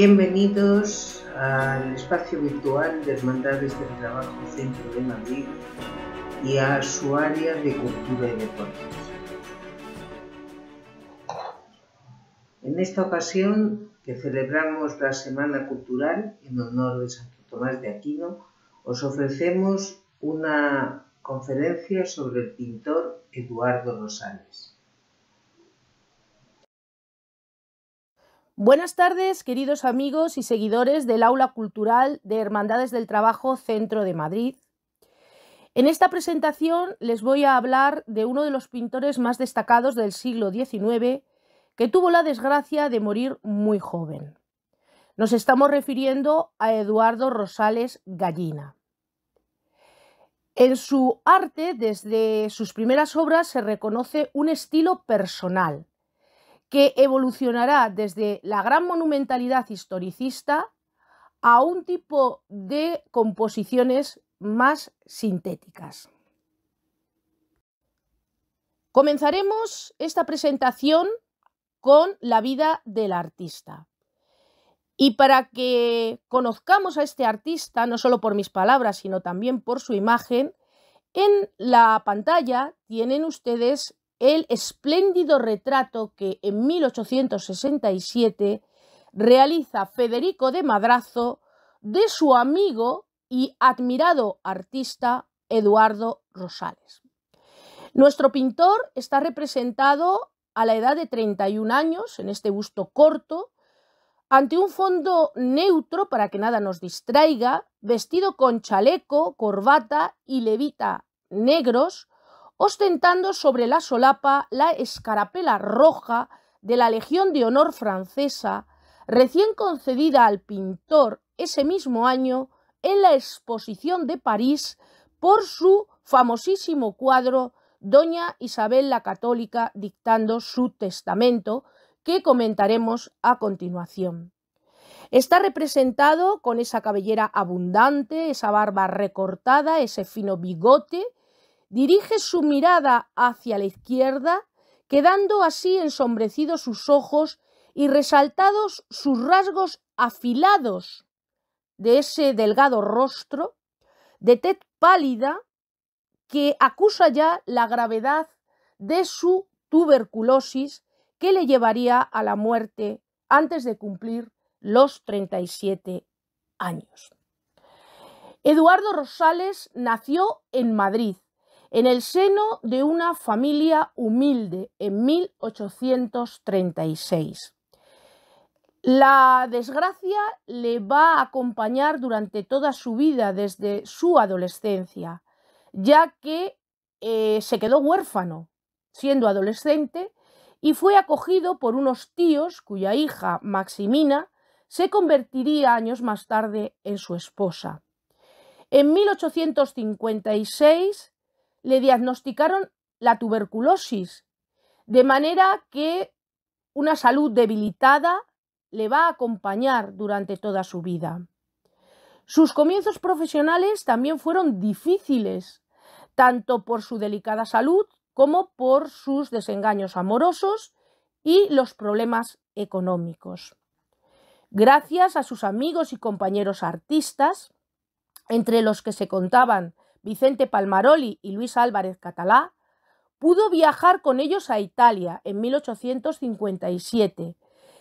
Bienvenidos al espacio virtual de Hermandades del Trabajo Centro de Madrid y a su área de cultura y deportes. En esta ocasión, que celebramos la Semana Cultural en honor de Santo Tomás de Aquino, os ofrecemos una conferencia sobre el pintor Eduardo Rosales. Buenas tardes, queridos amigos y seguidores del Aula Cultural de Hermandades del Trabajo Centro de Madrid. En esta presentación les voy a hablar de uno de los pintores más destacados del siglo XIX, que tuvo la desgracia de morir muy joven. Nos estamos refiriendo a Eduardo Rosales Gallina. En su arte, desde sus primeras obras, se reconoce un estilo personal, que evolucionará desde la gran monumentalidad historicista a un tipo de composiciones más sintéticas. Comenzaremos esta presentación con la vida del artista. Y para que conozcamos a este artista, no solo por mis palabras, sino también por su imagen, en la pantalla tienen ustedes el espléndido retrato que en 1867 realiza Federico de Madrazo de su amigo y admirado artista Eduardo Rosales. Nuestro pintor está representado a la edad de 31 años en este busto corto, ante un fondo neutro para que nada nos distraiga, vestido con chaleco, corbata y levita negros, ostentando sobre la solapa la escarapela roja de la Legión de Honor francesa, recién concedida al pintor ese mismo año en la Exposición de París por su famosísimo cuadro Doña Isabel la Católica dictando su testamento, que comentaremos a continuación. Está representado con esa cabellera abundante, esa barba recortada, ese fino bigote. Dirige su mirada hacia la izquierda, quedando así ensombrecidos sus ojos y resaltados sus rasgos afilados de ese delgado rostro, de tez pálida, que acusa ya la gravedad de su tuberculosis, que le llevaría a la muerte antes de cumplir los 37 años. Eduardo Rosales nació en Madrid, en el seno de una familia humilde, en 1836. La desgracia le va a acompañar durante toda su vida, desde su adolescencia, ya que se quedó huérfano siendo adolescente y fue acogido por unos tíos cuya hija, Maximina, se convertiría años más tarde en su esposa. En 1856 le diagnosticaron la tuberculosis, de manera que una salud debilitada le va a acompañar durante toda su vida. Sus comienzos profesionales también fueron difíciles, tanto por su delicada salud como por sus desengaños amorosos y los problemas económicos. Gracias a sus amigos y compañeros artistas, entre los que se contaban Vicente Palmaroli y Luis Álvarez Catalá, pudo viajar con ellos a Italia en 1857,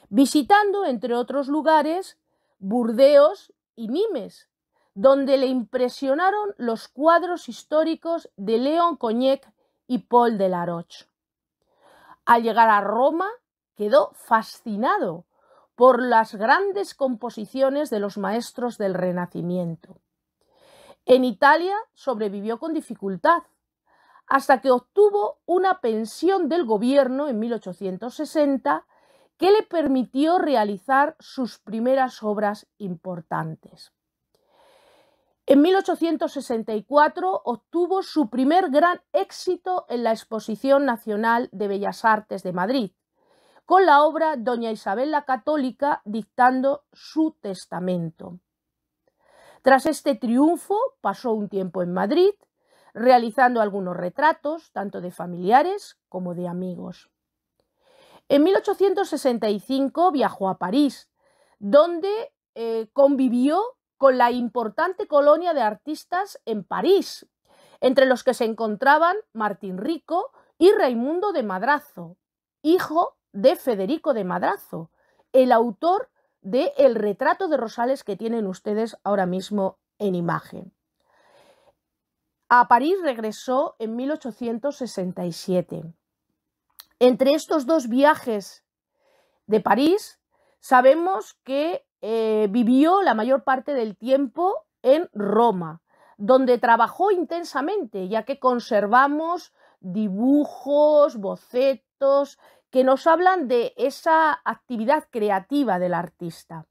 visitando, entre otros lugares, Burdeos y Nimes, donde le impresionaron los cuadros históricos de Léon Cognac y Paul Delaroche. Al llegar a Roma, quedó fascinado por las grandes composiciones de los maestros del Renacimiento. En Italia sobrevivió con dificultad, hasta que obtuvo una pensión del gobierno en 1860 que le permitió realizar sus primeras obras importantes. En 1864 obtuvo su primer gran éxito en la Exposición Nacional de Bellas Artes de Madrid, con la obra Doña Isabel la Católica dictando su testamento. Tras este triunfo pasó un tiempo en Madrid, realizando algunos retratos, tanto de familiares como de amigos. En 1865 viajó a París, donde convivió con la importante colonia de artistas en París, entre los que se encontraban Martín Rico y Raimundo de Madrazo, hijo de Federico de Madrazo, el autor de El retrato de Rosales que tienen ustedes ahora mismo en imagen. A París regresó en 1867. Entre estos dos viajes de París, sabemos que vivió la mayor parte del tiempo en Roma, donde trabajó intensamente, ya que conservamos dibujos, bocetos, que nos hablan de esa actividad creativa del artista.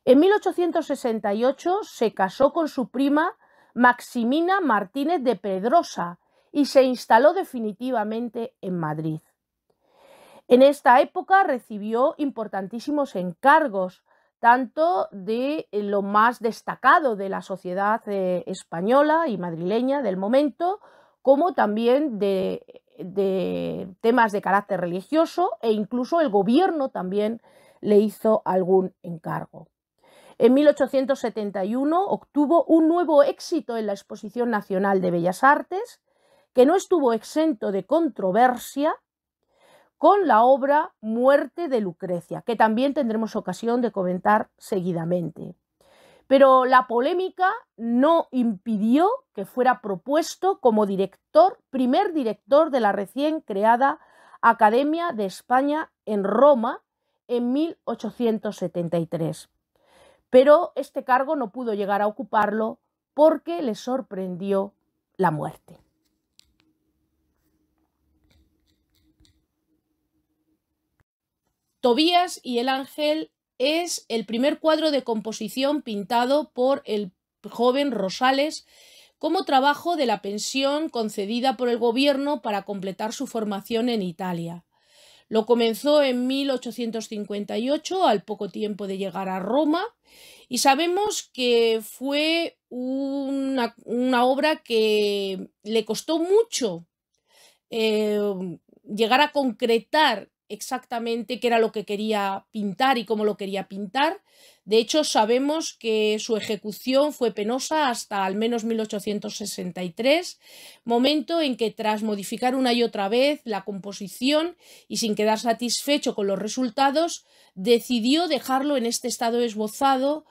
En 1868 se casó con su prima Maximina Martínez de Pedrosa y se instaló definitivamente en Madrid. En esta época recibió importantísimos encargos, tanto de lo más destacado de la sociedad española y madrileña del momento, como también de temas de carácter religioso, e incluso el gobierno también le hizo algún encargo. En 1871 obtuvo un nuevo éxito en la Exposición Nacional de Bellas Artes, que no estuvo exento de controversia, con la obra Muerte de Lucrecia, que también tendremos ocasión de comentar seguidamente. Pero la polémica no impidió que fuera propuesto como primer director de la recién creada Academia de España en Roma en 1873. Pero este cargo no pudo llegar a ocuparlo porque le sorprendió la muerte. Tobías y el ángel es el primer cuadro de composición pintado por el joven Rosales como trabajo de la pensión concedida por el gobierno para completar su formación en Italia. Lo comenzó en 1858, al poco tiempo de llegar a Roma, y sabemos que fue una obra que le costó mucho llegar a concretar exactamente qué era lo que quería pintar y cómo lo quería pintar. De hecho, sabemos que su ejecución fue penosa hasta al menos 1863, momento en que, tras modificar una y otra vez la composición y sin quedar satisfecho con los resultados, decidió dejarlo en este estado esbozado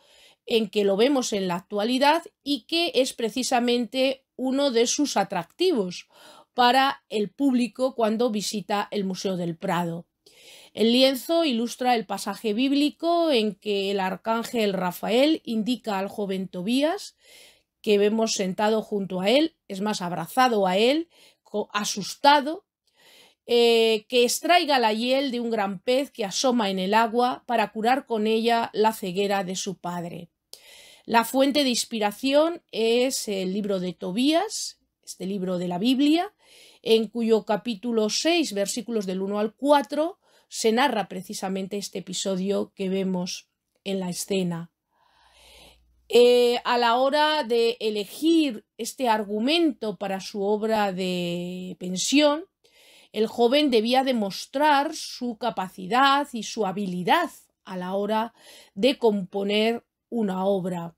en que lo vemos en la actualidad y que es precisamente uno de sus atractivos para el público cuando visita el Museo del Prado. El lienzo ilustra el pasaje bíblico en que el arcángel Rafael indica al joven Tobías, que vemos sentado junto a él, es más, abrazado a él, asustado, que extraiga la hiel de un gran pez que asoma en el agua para curar con ella la ceguera de su padre. La fuente de inspiración es el libro de Tobías, este libro de la Biblia, en cuyo capítulo 6, versículos del 1 al 4, se narra precisamente este episodio que vemos en la escena. A la hora de elegir este argumento para su obra de pensión, el joven debía demostrar su capacidad y su habilidad a la hora de componer una obra.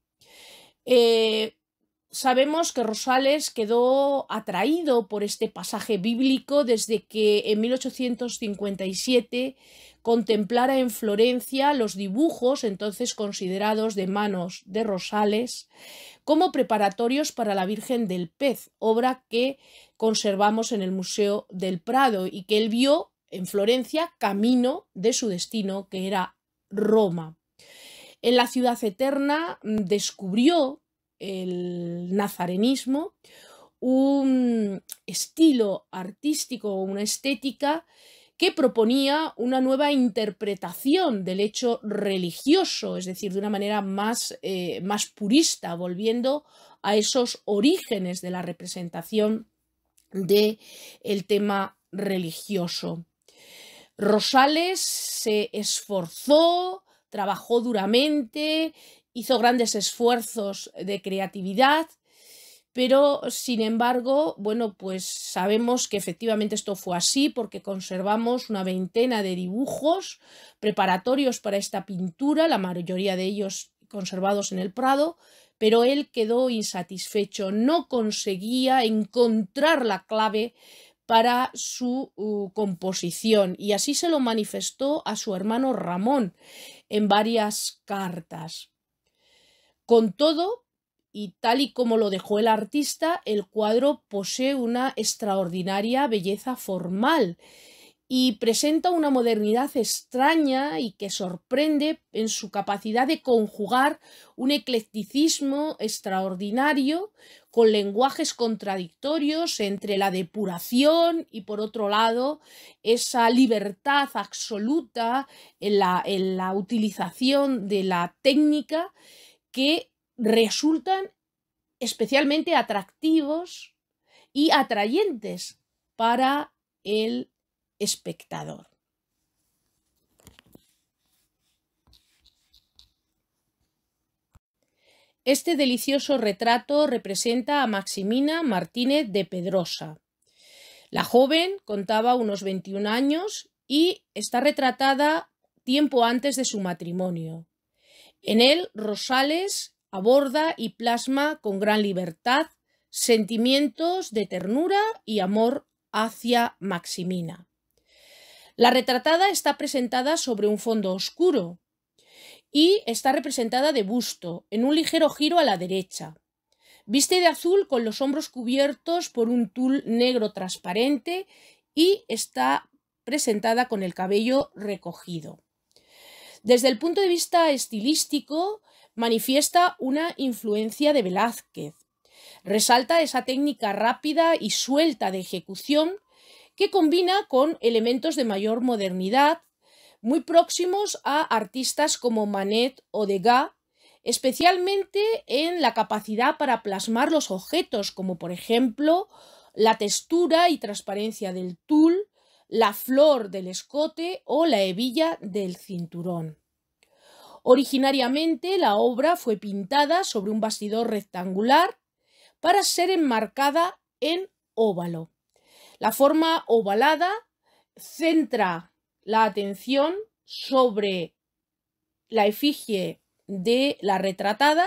Sabemos que Rosales quedó atraído por este pasaje bíblico desde que en 1857 contemplara en Florencia los dibujos entonces considerados de manos de Rosales como preparatorios para la Virgen del Pez, obra que conservamos en el Museo del Prado y que él vio en Florencia camino de su destino, que era Roma. En la Ciudad Eterna descubrió el nazarenismo, un estilo artístico, una estética que proponía una nueva interpretación del hecho religioso, es decir, de una manera más purista, volviendo a esos orígenes de la representación del tema religioso. Rosales se esforzó, trabajó duramente, hizo grandes esfuerzos de creatividad, pero sin embargo, bueno, pues sabemos que efectivamente esto fue así porque conservamos una veintena de dibujos preparatorios para esta pintura, la mayoría de ellos conservados en el Prado, pero él quedó insatisfecho, no conseguía encontrar la clave para su composición, y así se lo manifestó a su hermano Ramón en varias cartas. Con todo, y tal y como lo dejó el artista, el cuadro posee una extraordinaria belleza formal y presenta una modernidad extraña y que sorprende en su capacidad de conjugar un eclecticismo extraordinario con lenguajes contradictorios entre la depuración y, por otro lado, esa libertad absoluta en la utilización de la técnica, que resultan especialmente atractivos y atrayentes para el espectador. Este delicioso retrato representa a Maximina Martínez de Pedrosa. La joven contaba unos 21 años y está retratada tiempo antes de su matrimonio. En él, Rosales aborda y plasma con gran libertad sentimientos de ternura y amor hacia Maximina. La retratada está presentada sobre un fondo oscuro y está representada de busto, en un ligero giro a la derecha. Viste de azul con los hombros cubiertos por un tul negro transparente y está presentada con el cabello recogido. Desde el punto de vista estilístico, manifiesta una influencia de Velázquez. Resalta esa técnica rápida y suelta de ejecución que combina con elementos de mayor modernidad, muy próximos a artistas como Manet o Degas, especialmente en la capacidad para plasmar los objetos, como por ejemplo la textura y transparencia del tul, la flor del escote o la hebilla del cinturón. Originariamente la obra fue pintada sobre un bastidor rectangular para ser enmarcada en óvalo. La forma ovalada centra la atención sobre la efigie de la retratada,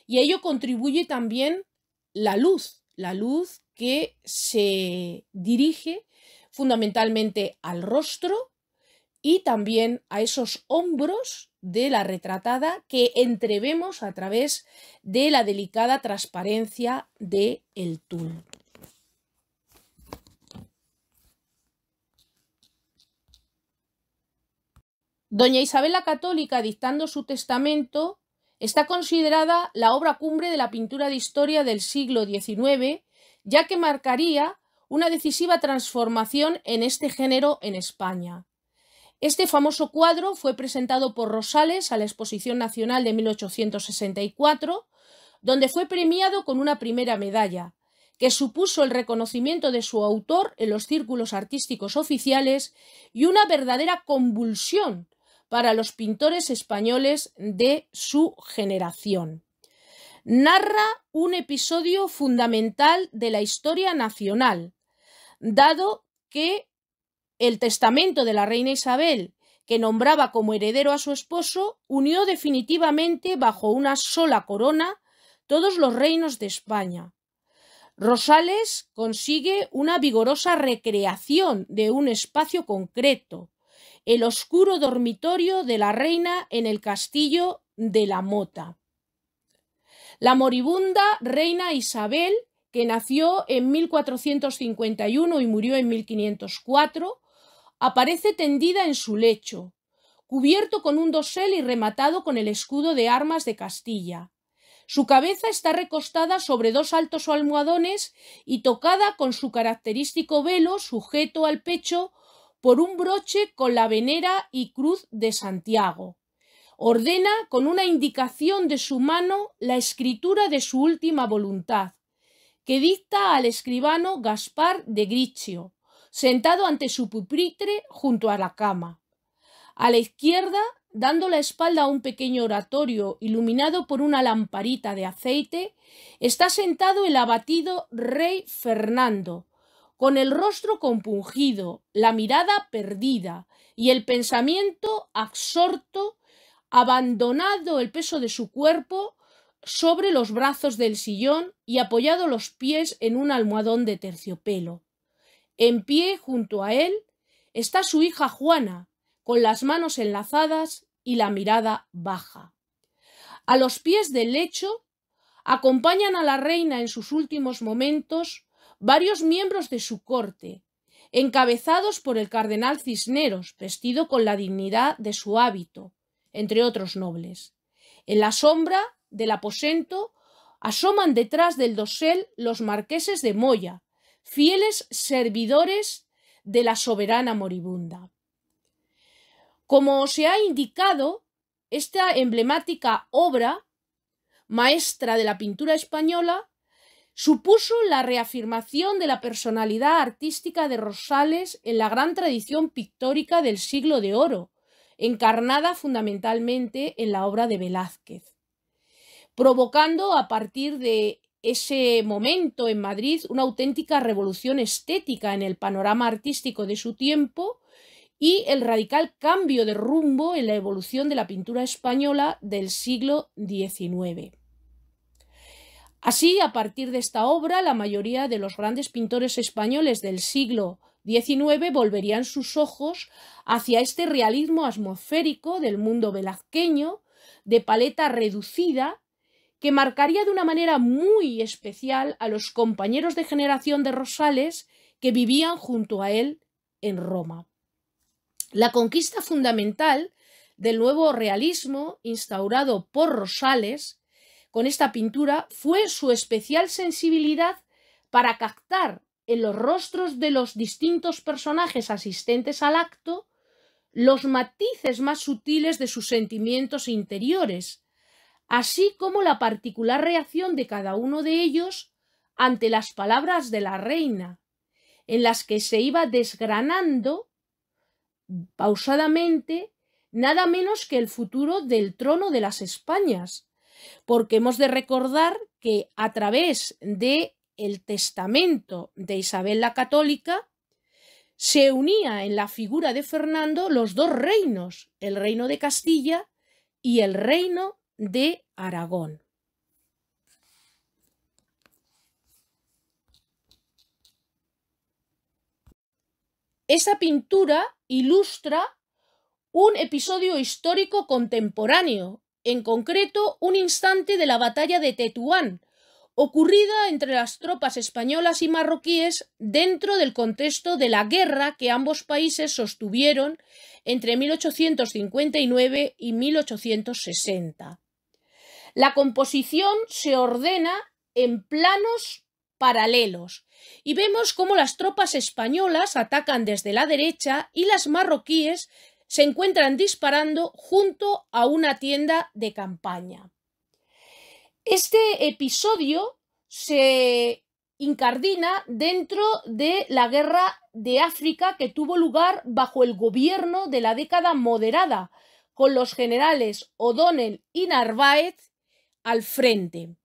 y a ello contribuye también la luz que se dirige fundamentalmente al rostro y también a esos hombros de la retratada que entrevemos a través de la delicada transparencia del tul. Doña Isabel la Católica, dictando su testamento, está considerada la obra cumbre de la pintura de historia del siglo XIX, ya que marcaría una decisiva transformación en este género en España. Este famoso cuadro fue presentado por Rosales a la Exposición Nacional de 1864, donde fue premiado con una primera medalla, que supuso el reconocimiento de su autor en los círculos artísticos oficiales y una verdadera convulsión para los pintores españoles de su generación. Narra un episodio fundamental de la historia nacional, dado que el testamento de la reina Isabel, que nombraba como heredero a su esposo, unió definitivamente bajo una sola corona todos los reinos de España. Rosales consigue una vigorosa recreación de un espacio concreto, el oscuro dormitorio de la reina en el castillo de la Mota. La moribunda reina Isabel, que nació en 1451 y murió en 1504, aparece tendida en su lecho, cubierto con un dosel y rematado con el escudo de armas de Castilla. Su cabeza está recostada sobre dos altos almohadones y tocada con su característico velo sujeto al pecho por un broche con la venera y cruz de Santiago. Ordena con una indicación de su mano la escritura de su última voluntad, que dicta al escribano Gaspar de Griccio, sentado ante su pupitre junto a la cama. A la izquierda dando la espalda a un pequeño oratorio iluminado por una lamparita de aceite, está sentado el abatido rey Fernando, con el rostro compungido, la mirada perdida y el pensamiento absorto, abandonado el peso de su cuerpo sobre los brazos del sillón y apoyado los pies en un almohadón de terciopelo. En pie, junto a él, está su hija Juana, con las manos enlazadas y la mirada baja. A los pies del lecho acompañan a la reina en sus últimos momentos varios miembros de su corte, encabezados por el cardenal Cisneros, vestido con la dignidad de su hábito, entre otros nobles. En la sombra del aposento asoman detrás del dosel los marqueses de Moya, fieles servidores de la soberana moribunda. Como se ha indicado, esta emblemática obra maestra de la pintura española supuso la reafirmación de la personalidad artística de Rosales en la gran tradición pictórica del Siglo de Oro, encarnada fundamentalmente en la obra de Velázquez, provocando a partir de ese momento en Madrid una auténtica revolución estética en el panorama artístico de su tiempo y el radical cambio de rumbo en la evolución de la pintura española del siglo XIX. Así, a partir de esta obra, la mayoría de los grandes pintores españoles del siglo XIX volverían sus ojos hacia este realismo atmosférico del mundo velazqueño, de paleta reducida, que marcaría de una manera muy especial a los compañeros de generación de Rosales que vivían junto a él en Roma. La conquista fundamental del nuevo realismo instaurado por Rosales con esta pintura fue su especial sensibilidad para captar en los rostros de los distintos personajes asistentes al acto los matices más sutiles de sus sentimientos interiores, así como la particular reacción de cada uno de ellos ante las palabras de la reina, en las que se iba desgranando pausadamente nada menos que el futuro del trono de las Españas, porque hemos de recordar que a través de el testamento de Isabel la Católica se unía en la figura de Fernando los dos reinos, el reino de Castilla y el reino de Aragón. Esa pintura ilustra un episodio histórico contemporáneo, en concreto un instante de la batalla de Tetuán, ocurrida entre las tropas españolas y marroquíes dentro del contexto de la guerra que ambos países sostuvieron entre 1859 y 1860. La composición se ordena en planos paralelos y vemos cómo las tropas españolas atacan desde la derecha y las marroquíes se encuentran disparando junto a una tienda de campaña. Este episodio se incardina dentro de la guerra de África que tuvo lugar bajo el gobierno de la década moderada, con los generales O'Donnell y Narváez al frente.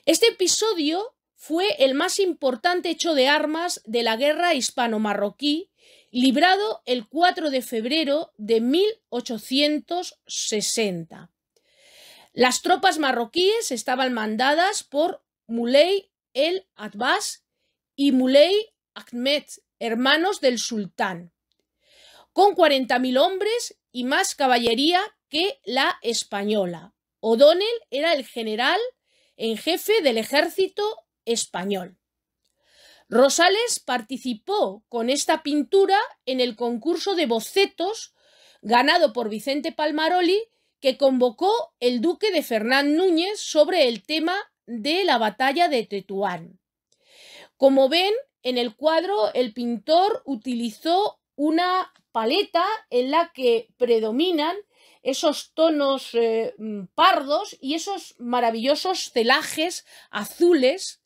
Este episodio fue el más importante hecho de armas de la guerra hispano-marroquí, librado el 4 de febrero de 1860. Las tropas marroquíes estaban mandadas por Muley el Abbas y Muley Ahmed, hermanos del sultán, con 40.000 hombres y más caballería que la española. O'Donnell era el general en jefe del ejército español. Rosales participó con esta pintura en el concurso de bocetos ganado por Vicente Palmaroli, que convocó el duque de Fernán Núñez sobre el tema de la batalla de Tetuán. Como ven, en el cuadro el pintor utilizó una paleta en la que predominan esos tonos pardos y esos maravillosos celajes azules,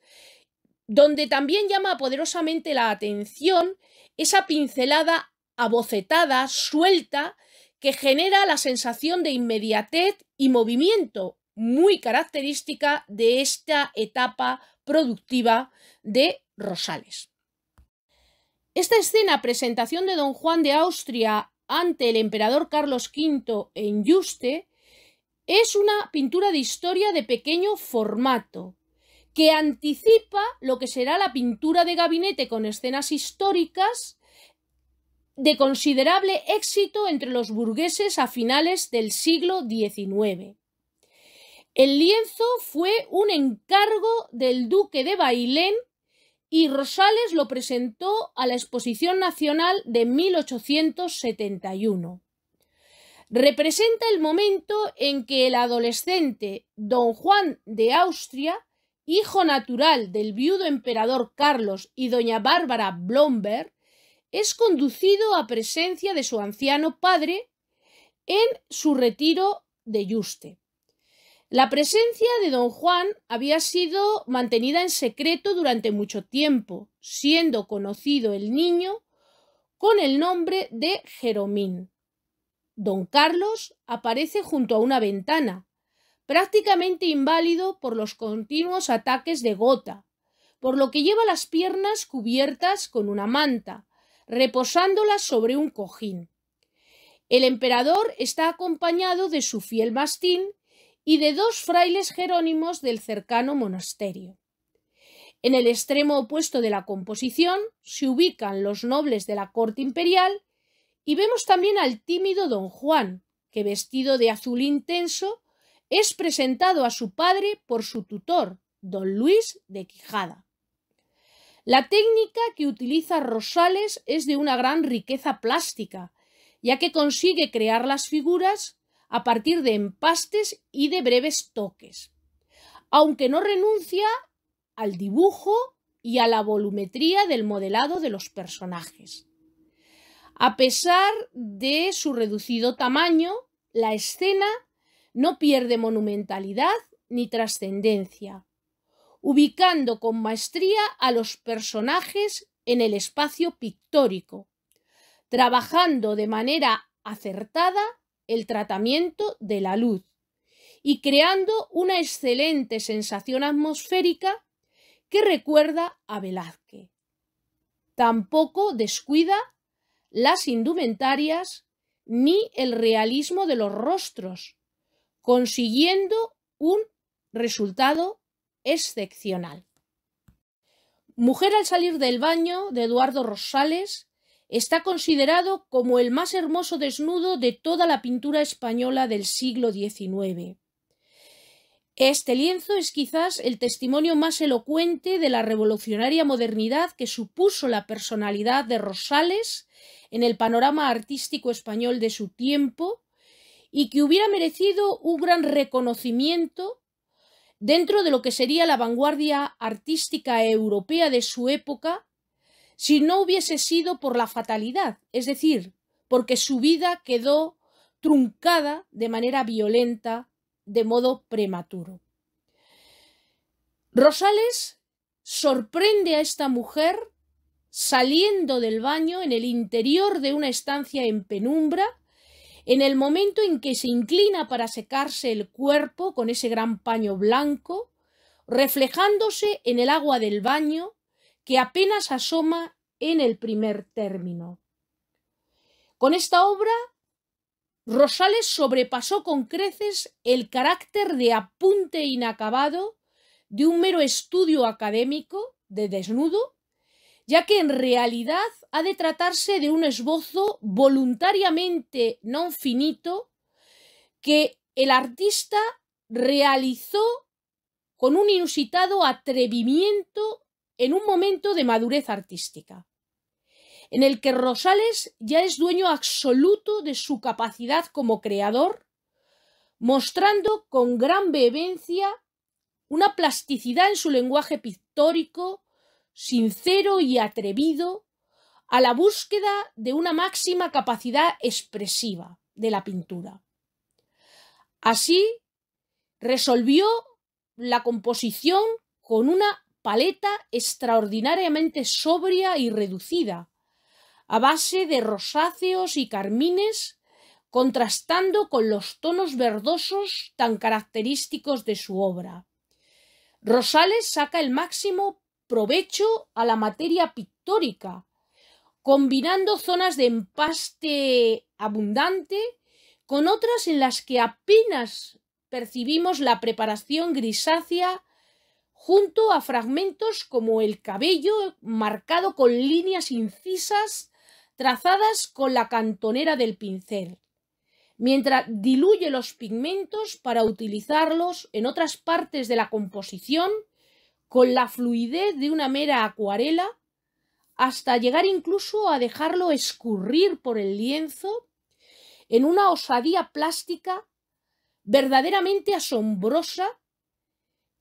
donde también llama poderosamente la atención esa pincelada abocetada, suelta, que genera la sensación de inmediatez y movimiento, muy característica de esta etapa productiva de Rosales. Esta escena, presentación de Don Juan de Austria ante el emperador Carlos V en Yuste, es una pintura de historia de pequeño formato, que anticipa lo que será la pintura de gabinete con escenas históricas de considerable éxito entre los burgueses a finales del siglo XIX. El lienzo fue un encargo del duque de Bailén y Rosales lo presentó a la Exposición Nacional de 1871. Representa el momento en que el adolescente Don Juan de Austria, hijo natural del viudo emperador Carlos y doña Bárbara Blomberg, es conducido a presencia de su anciano padre en su retiro de Yuste. La presencia de Don Juan había sido mantenida en secreto durante mucho tiempo, siendo conocido el niño con el nombre de Jeromín. Don Carlos aparece junto a una ventana, prácticamente inválido por los continuos ataques de gota, por lo que lleva las piernas cubiertas con una manta, reposándolas sobre un cojín. El emperador está acompañado de su fiel mastín y de dos frailes jerónimos del cercano monasterio. En el extremo opuesto de la composición se ubican los nobles de la corte imperial y vemos también al tímido Don Juan, que vestido de azul intenso es presentado a su padre por su tutor, Don Luis de Quijada. La técnica que utiliza Rosales es de una gran riqueza plástica, ya que consigue crear las figuras a partir de empastes y de breves toques, aunque no renuncia al dibujo y a la volumetría del modelado de los personajes. A pesar de su reducido tamaño, la escena no pierde monumentalidad ni trascendencia, ubicando con maestría a los personajes en el espacio pictórico, trabajando de manera acertada el tratamiento de la luz y creando una excelente sensación atmosférica que recuerda a Velázquez. Tampoco descuida las indumentarias ni el realismo de los rostros, consiguiendo un resultado excepcional. Mujer al salir del baño, de Eduardo Rosales, está considerado como el más hermoso desnudo de toda la pintura española del siglo XIX. Este lienzo es quizás el testimonio más elocuente de la revolucionaria modernidad que supuso la personalidad de Rosales en el panorama artístico español de su tiempo y que hubiera merecido un gran reconocimiento dentro de lo que sería la vanguardia artística europea de su época, si no hubiese sido por la fatalidad, es decir, porque su vida quedó truncada de manera violenta, de modo prematuro. Rosales sorprende a esta mujer saliendo del baño en el interior de una estancia en penumbra, en el momento en que se inclina para secarse el cuerpo con ese gran paño blanco, reflejándose en el agua del baño que apenas asoma en el primer término. Con esta obra, Rosales sobrepasó con creces el carácter de apunte inacabado de un mero estudio académico de desnudo, ya que en realidad ha de tratarse de un esbozo voluntariamente non finito que el artista realizó con un inusitado atrevimiento en un momento de madurez artística, en el que Rosales ya es dueño absoluto de su capacidad como creador, mostrando con gran vehemencia una plasticidad en su lenguaje pictórico, sincero y atrevido, a la búsqueda de una máxima capacidad expresiva de la pintura. Así, resolvió la composición con una paleta extraordinariamente sobria y reducida, a base de rosáceos y carmines, contrastando con los tonos verdosos tan característicos de su obra. Rosales saca el máximo provecho a la materia pictórica, combinando zonas de empaste abundante con otras en las que apenas percibimos la preparación grisácea, junto a fragmentos como el cabello marcado con líneas incisas trazadas con la cantonera del pincel, mientras diluye los pigmentos para utilizarlos en otras partes de la composición con la fluidez de una mera acuarela, hasta llegar incluso a dejarlo escurrir por el lienzo en una osadía plástica verdaderamente asombrosa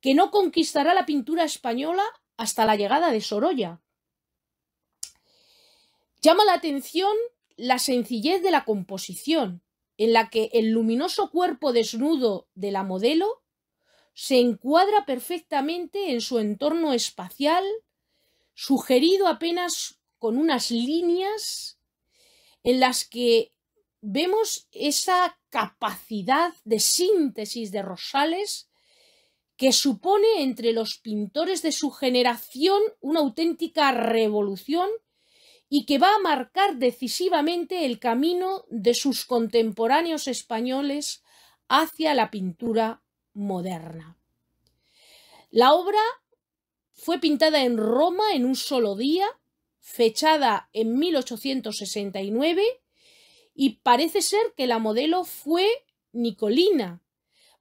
que no conquistará la pintura española hasta la llegada de Sorolla. Llama la atención la sencillez de la composición, en la que el luminoso cuerpo desnudo de la modelo se encuadra perfectamente en su entorno espacial, sugerido apenas con unas líneas en las que vemos esa capacidad de síntesis de Rosales que supone entre los pintores de su generación una auténtica revolución y que va a marcar decisivamente el camino de sus contemporáneos españoles hacia la pintura moderna. La obra fue pintada en Roma en un solo día, fechada en 1869, y parece ser que la modelo fue Nicolina,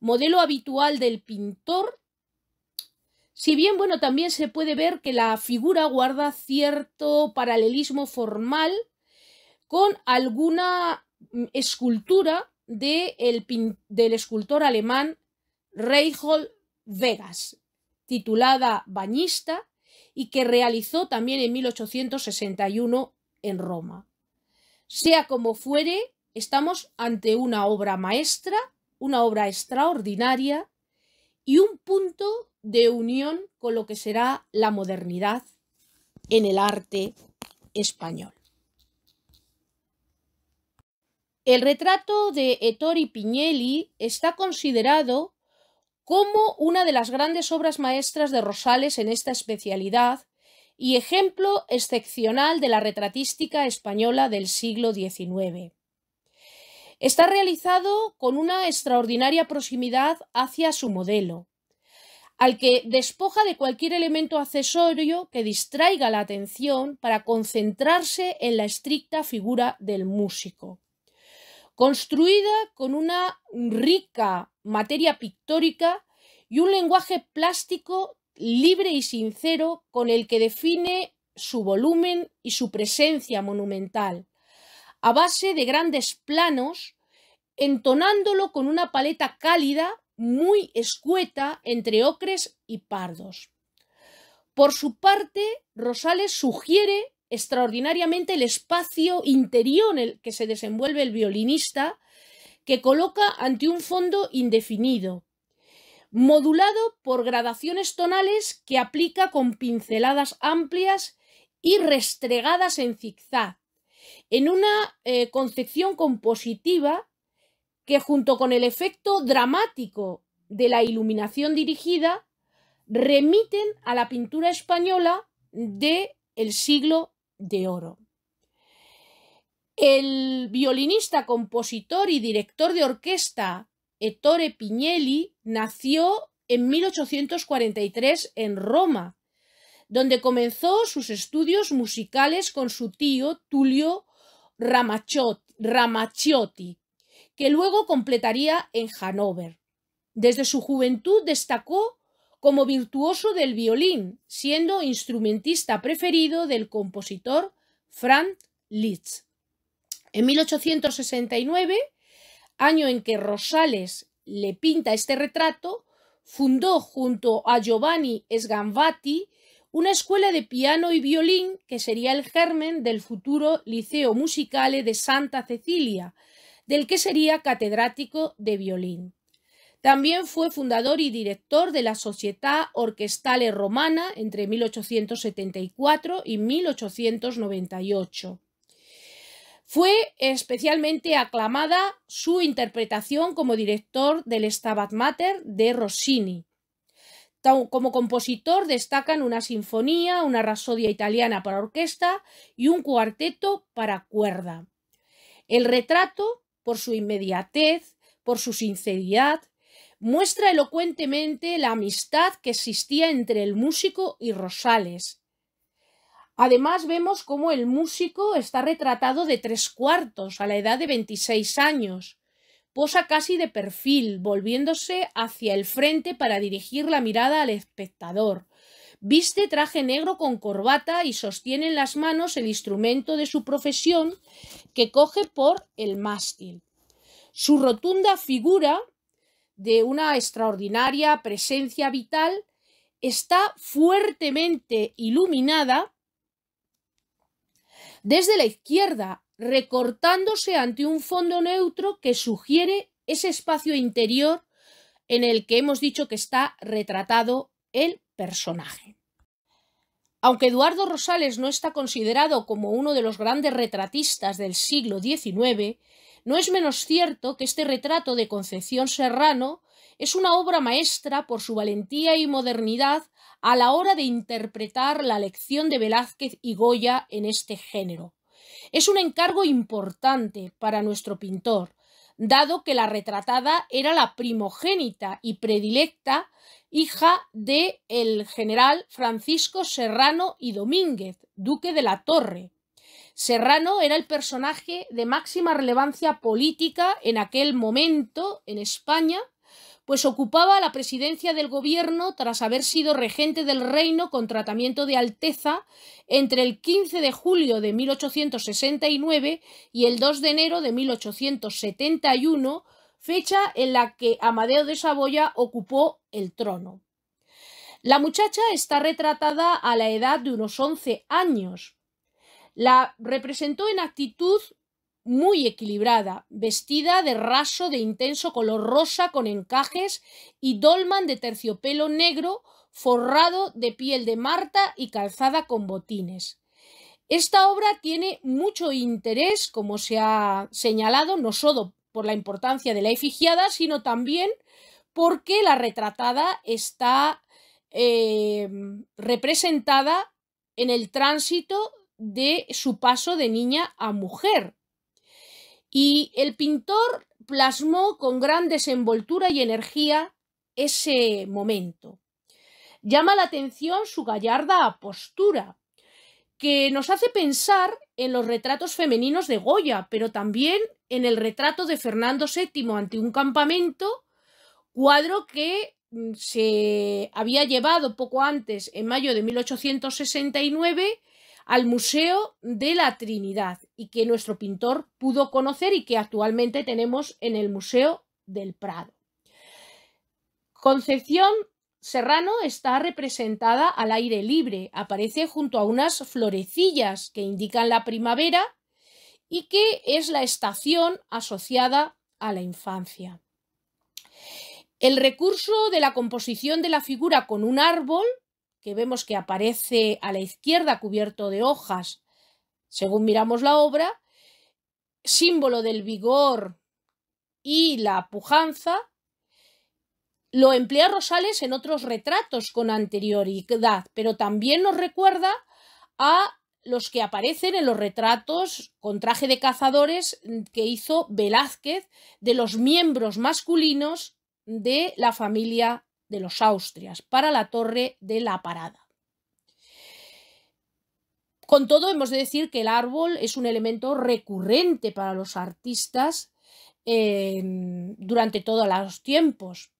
modelo habitual del pintor, si bien, también se puede ver que la figura guarda cierto paralelismo formal con alguna escultura del escultor alemán Reinhold Vegas, titulada Bañista, y que realizó también en 1861 en Roma. Sea como fuere, estamos ante una obra maestra, una obra extraordinaria y un punto de unión con lo que será la modernidad en el arte español. El retrato de Ettore Pignelli está considerado como una de las grandes obras maestras de Rosales en esta especialidad y ejemplo excepcional de la retratística española del siglo XIX. Está realizado con una extraordinaria proximidad hacia su modelo, al que despoja de cualquier elemento accesorio que distraiga la atención para concentrarse en la estricta figura del músico. Construida con una rica materia pictórica y un lenguaje plástico libre y sincero con el que define su volumen y su presencia monumental, a base de grandes planos, entonándolo con una paleta cálida muy escueta entre ocres y pardos. Por su parte, Rosales sugiere extraordinariamente el espacio interior en el que se desenvuelve el violinista, que coloca ante un fondo indefinido, modulado por gradaciones tonales que aplica con pinceladas amplias y restregadas en zigzag, en una concepción compositiva que, junto con el efecto dramático de la iluminación dirigida, remiten a la pintura española del siglo de oro. El violinista, compositor y director de orquesta Ettore Pignelli nació en 1843 en Roma, donde comenzó sus estudios musicales con su tío Tullio Ramaciotti, que luego completaría en Hannover. Desde su juventud destacó como virtuoso del violín, siendo instrumentista preferido del compositor Franz Liszt. En 1869, año en que Rosales le pinta este retrato, fundó junto a Giovanni Sgambati una escuela de piano y violín que sería el germen del futuro Liceo Musicale de Santa Cecilia, del que sería catedrático de violín. También fue fundador y director de la Società Orchestrale Romana entre 1874 y 1898. Fue especialmente aclamada su interpretación como director del Stabat Mater de Rossini. Como compositor destacan una sinfonía, una rapsodia italiana para orquesta y un cuarteto para cuerda. El retrato, por su inmediatez, por su sinceridad, muestra elocuentemente la amistad que existía entre el músico y Rosales. Además, vemos cómo el músico está retratado de 3/4 a la edad de 26 años. Posa casi de perfil, volviéndose hacia el frente para dirigir la mirada al espectador. Viste traje negro con corbata y sostiene en las manos el instrumento de su profesión que coge por el mástil. Su rotunda figura, de una extraordinaria presencia vital, está fuertemente iluminada desde la izquierda, recortándose ante un fondo neutro que sugiere ese espacio interior en el que hemos dicho que está retratado el personaje. Aunque Eduardo Rosales no está considerado como uno de los grandes retratistas del siglo XIX, no es menos cierto que este retrato de Concepción Serrano es una obra maestra por su valentía y modernidad a la hora de interpretar la lección de Velázquez y Goya en este género. Es un encargo importante para nuestro pintor, dado que la retratada era la primogénita y predilecta hija del general Francisco Serrano y Domínguez, duque de la Torre. Serrano era el personaje de máxima relevancia política en aquel momento en España, pues ocupaba la presidencia del gobierno tras haber sido regente del reino con tratamiento de alteza entre el 15 de julio de 1869 y el 2 de enero de 1871, fecha en la que Amadeo de Saboya ocupó el trono. La muchacha está retratada a la edad de unos 11 años. La representó en actitud muy equilibrada, vestida de raso de intenso color rosa con encajes y dolman de terciopelo negro forrado de piel de marta y calzada con botines. Esta obra tiene mucho interés, como se ha señalado, no solo por la importancia de la efigiada, sino también porque la retratada está representada en el tránsito de su paso de niña a mujer. Y el pintor plasmó con gran desenvoltura y energía ese momento. Llama la atención su gallarda postura, que nos hace pensar en los retratos femeninos de Goya, pero también en el retrato de Fernando VII ante un campamento, cuadro que se había llevado poco antes, en mayo de 1869, al Museo de la Trinidad y que nuestro pintor pudo conocer y que actualmente tenemos en el Museo del Prado. Concepción Serrano está representada al aire libre, aparece junto a unas florecillas que indican la primavera y que es la estación asociada a la infancia. El recurso de la composición de la figura con un árbol, que vemos que aparece a la izquierda cubierto de hojas, según miramos la obra, símbolo del vigor y la pujanza, lo emplea Rosales en otros retratos con anterioridad, pero también nos recuerda a los que aparecen en los retratos con traje de cazadores que hizo Velázquez de los miembros masculinos de la familia de los Austrias para la Torre de la Parada. Con todo, hemos de decir que el árbol es un elemento recurrente para los artistas durante todos los tiempos.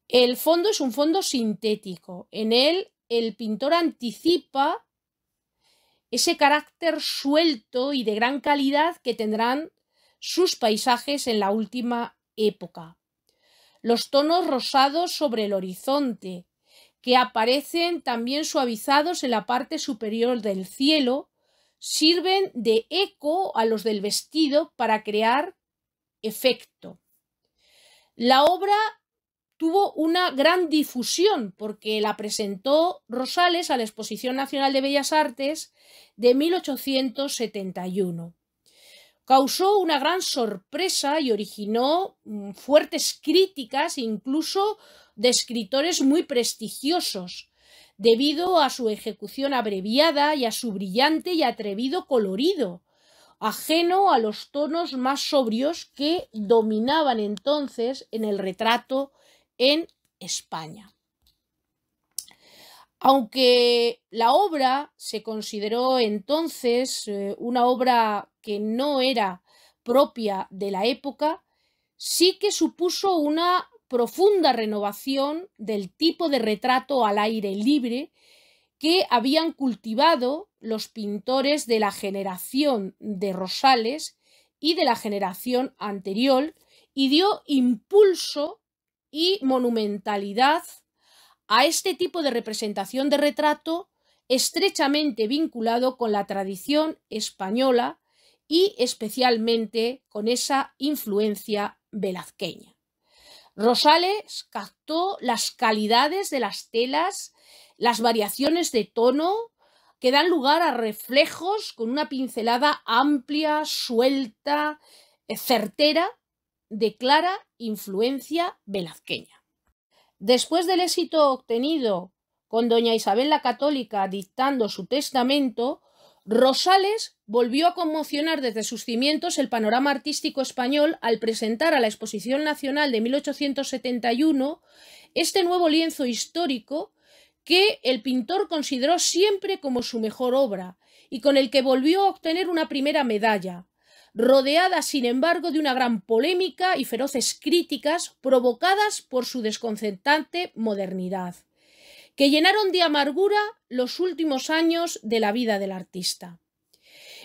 El fondo es un fondo sintético. En él el pintor anticipa ese carácter suelto y de gran calidad que tendrán sus paisajes en la última época. Los tonos rosados sobre el horizonte, que aparecen también suavizados en la parte superior del cielo, sirven de eco a los del vestido para crear efecto. La obra tuvo una gran difusión porque la presentó Rosales a la Exposición Nacional de Bellas Artes de 1871. causó una gran sorpresa y originó fuertes críticas, incluso de escritores muy prestigiosos, debido a su ejecución abreviada y a su brillante y atrevido colorido, ajeno a los tonos más sobrios que dominaban entonces en el retrato en España. Aunque la obra se consideró entonces una obra que no era propia de la época, sí que supuso una profunda renovación del tipo de retrato al aire libre que habían cultivado los pintores de la generación de Rosales y de la generación anterior, y dio impulso y monumentalidad a este tipo de representación de retrato estrechamente vinculado con la tradición española y especialmente con esa influencia velazqueña. Rosales captó las calidades de las telas, las variaciones de tono que dan lugar a reflejos con una pincelada amplia, suelta, certera, de clara influencia velazqueña. Después del éxito obtenido con doña Isabel la Católica dictando su testamento, Rosales volvió a conmocionar desde sus cimientos el panorama artístico español al presentar a la Exposición Nacional de 1871 este nuevo lienzo histórico que el pintor consideró siempre como su mejor obra y con el que volvió a obtener una primera medalla, rodeada sin embargo de una gran polémica y feroces críticas provocadas por su desconcertante modernidad, que llenaron de amargura los últimos años de la vida del artista.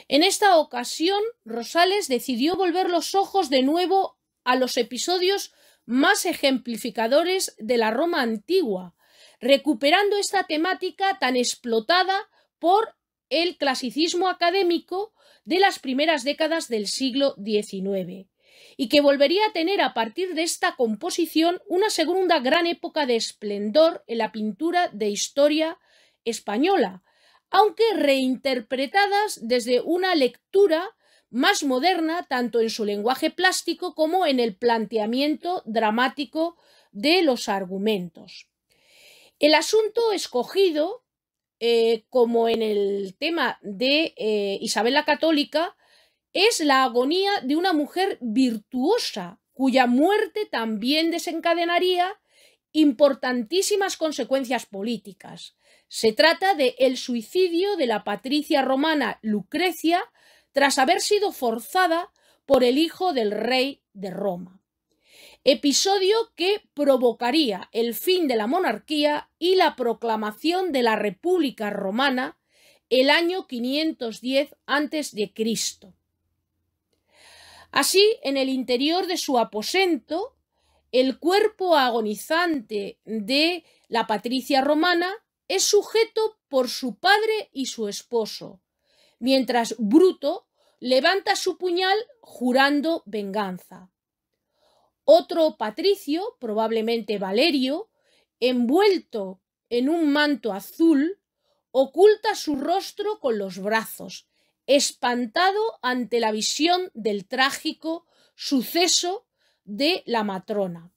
En esta ocasión, Rosales decidió volver los ojos de nuevo a los episodios más ejemplificadores de la Roma antigua, recuperando esta temática tan explotada por el clasicismo académico de las primeras décadas del siglo XIX, y que volvería a tener a partir de esta composición una segunda gran época de esplendor en la pintura de historia española, aunque reinterpretadas desde una lectura más moderna tanto en su lenguaje plástico como en el planteamiento dramático de los argumentos. El asunto escogido, como en el tema de Isabel la Católica, es la agonía de una mujer virtuosa, cuya muerte también desencadenaría importantísimas consecuencias políticas. Se trata de el suicidio de la patricia romana Lucrecia tras haber sido forzada por el hijo del rey de Roma. Episodio que provocaría el fin de la monarquía y la proclamación de la República Romana el año 510 a.C. Así, en el interior de su aposento, el cuerpo agonizante de la patricia romana es sujeto por su padre y su esposo, mientras Bruto levanta su puñal jurando venganza. Otro patricio, probablemente Valerio, envuelto en un manto azul, oculta su rostro con los brazos, espantado ante la visión del trágico suceso de la matrona.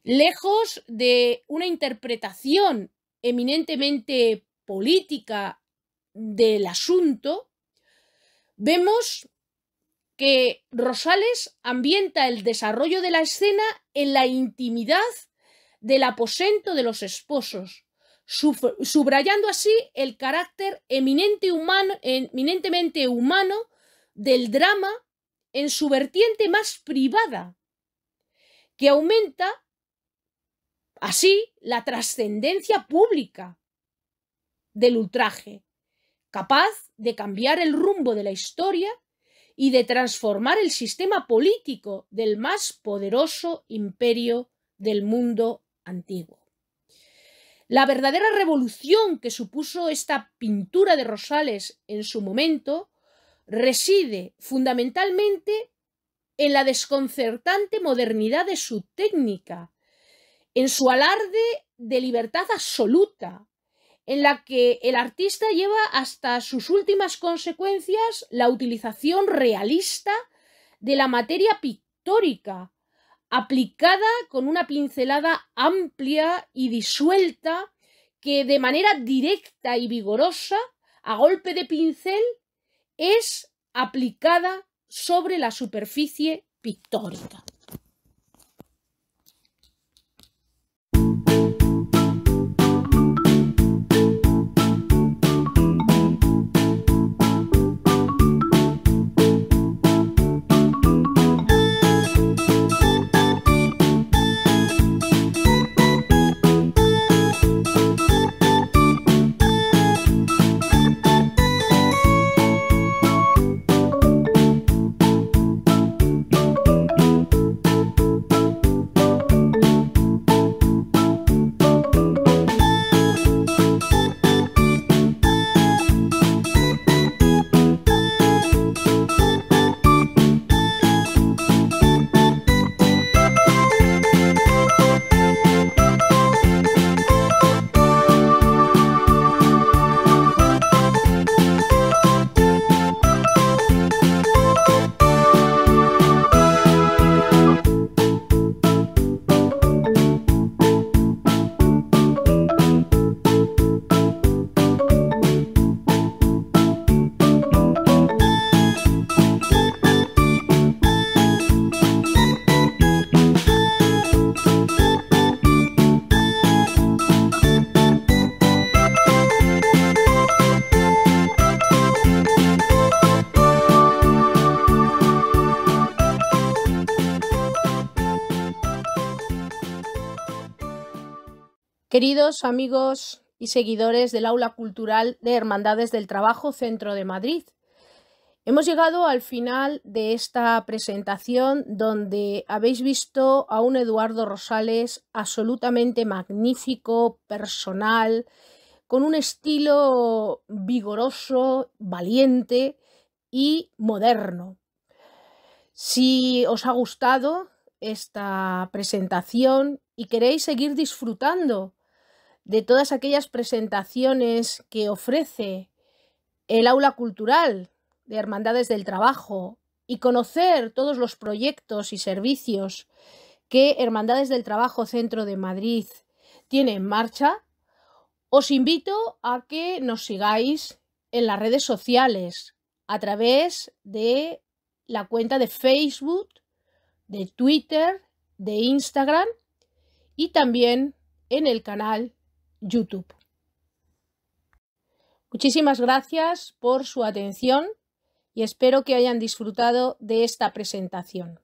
Lejos de una interpretación eminentemente política del asunto, vemos que Rosales ambienta el desarrollo de la escena en la intimidad del aposento de los esposos, subrayando así el carácter eminentemente humano del drama en su vertiente más privada, que aumenta así la trascendencia pública del ultraje, capaz de cambiar el rumbo de la historia y de transformar el sistema político del más poderoso imperio del mundo antiguo. La verdadera revolución que supuso esta pintura de Rosales en su momento reside fundamentalmente en la desconcertante modernidad de su técnica, en su alarde de libertad absoluta, en la que el artista lleva hasta sus últimas consecuencias la utilización realista de la materia pictórica, aplicada con una pincelada amplia y disuelta que de manera directa y vigorosa, a golpe de pincel, es aplicada sobre la superficie pictórica. Queridos amigos y seguidores del Aula Cultural de Hermandades del Trabajo Centro de Madrid, hemos llegado al final de esta presentación donde habéis visto a un Eduardo Rosales absolutamente magnífico, personal, con un estilo vigoroso, valiente y moderno. Si os ha gustado esta presentación y queréis seguir disfrutando de todas aquellas presentaciones que ofrece el Aula Cultural de Hermandades del Trabajo y conocer todos los proyectos y servicios que Hermandades del Trabajo Centro de Madrid tiene en marcha, os invito a que nos sigáis en las redes sociales a través de la cuenta de Facebook, de Twitter, de Instagram y también en el canal YouTube. Muchísimas gracias por su atención y espero que hayan disfrutado de esta presentación.